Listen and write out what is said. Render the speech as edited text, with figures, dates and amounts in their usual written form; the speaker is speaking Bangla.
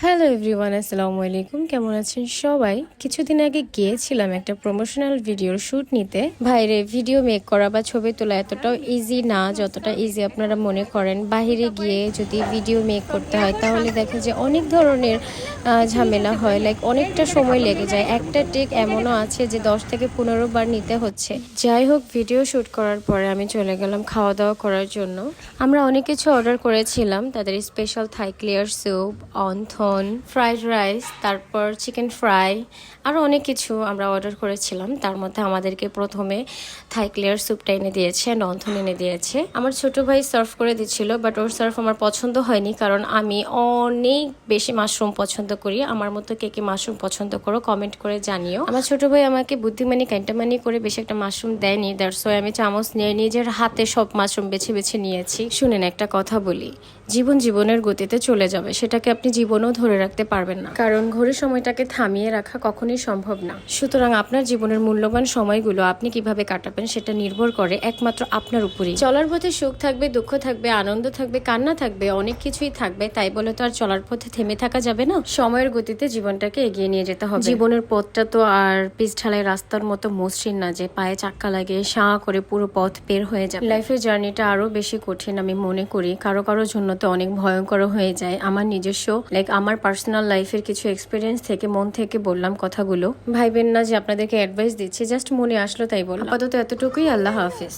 হ্যালো এভরিওয়ান, আসসালামু আলাইকুম। কেমন আছেন সবাই? কিছুদিন আগে গিয়েছিলাম একটা প্রমোশনাল ভিডিওর শ্যুট নিতে। ভাইরে, ভিডিও মেক করা বা ছবি তোলা এতটাও ইজি না যতটা ইজি আপনারা মনে করেন। বাহিরে গিয়ে যদি ভিডিও মেক করতে হয় তাহলে দেখা যায় অনেক ধরনের ঝামেলা হয়, লাইক অনেকটা সময় লেগে যায়। একটা টেক এমনও আছে যে 10 থেকে 15 বার নিতে হচ্ছে। যাই হোক, ভিডিও শ্যুট করার পরে আমি চলে গেলাম খাওয়া দাওয়া করার জন্য। আমরা অনেক কিছু অর্ডার করেছিলাম, তাদের স্পেশাল থাই clear soup, wonton, fried rice, তারপর চিকেন ফ্রাই, আরও অনেক কিছু আমরা অর্ডার করেছিলাম। তার মধ্যে আমাদেরকে প্রথমে থাই ক্লিয়ার স্যুপটা এনে দিয়েছে অ্যান্ড অন্থন এনে দিয়েছে। আমার ছোট ভাই সার্ভ করে দিচ্ছিল, বাট ওর সার্ভ আমার পছন্দ হয়নি, কারণ আমি অনেক বেশি মাশরুম পছন্দ করি। আমার মতো কে কে মাশরুম পছন্দ করো কমেন্ট করে জানিও। আমার ছোট ভাই আমাকে বুদ্ধিমানি কাইন্টামানি করে বেশি একটা মাশরুম দেয়নি, দ্যাটস ওয়াই আমি চামচ নিয়ে নিজের হাতে সব মাশরুম বেছে বেছে নিয়েছি। শুনেন, একটা কথা বলি, জীবন জীবনের গতিতে চলে যাবে, সেটাকে আপনি জীবনেও ধরে রাখতে পারবেন না, কারণ ঘড়ির সময়টাকে থামিয়ে রাখা কখনোই সম্ভব না। সুতরাং আপনার জীবনের মূল্যবান সময়গুলো আপনি কিভাবে কাটাবেন সেটা নির্ভর করে একমাত্র আপনার উপরই। চলার পথে সুখ থাকবে, দুঃখ থাকবে, আনন্দ থাকবে, কান্না থাকবে, অনেক কিছুই থাকবে। তাই বলে তো আর চলার পথে থেমে থাকা যাবে না। সময়ের গতিতে জীবনটাকে এগিয়ে নিয়ে যেতে হবে। জীবনের পথটা তো আর পিচ ঢালাই রাস্তার মতো মসৃণ না যে পায়ে চাক্কা লাগে সাঁ করে পুরো পথ বের হয়ে যাবে। লাইফের জার্নিটা আরো বেশি কঠিন আমি মনে করি, কারো কারো জন্য তো অনেক ভয়ঙ্কর হয়ে যায়। আমার নিজস্ব আমার পার্সোনাল লাইফের কিছু এক্সপিরিয়েন্স থেকে মন থেকে বললাম কথাগুলো। ভাইবেন না যে আপনাদেরকে অ্যাডভাইস দিচ্ছি, জাস্ট মনে আসলো তাই বললাম। আপাতত এতটুকুই। আল্লাহ হাফিজ।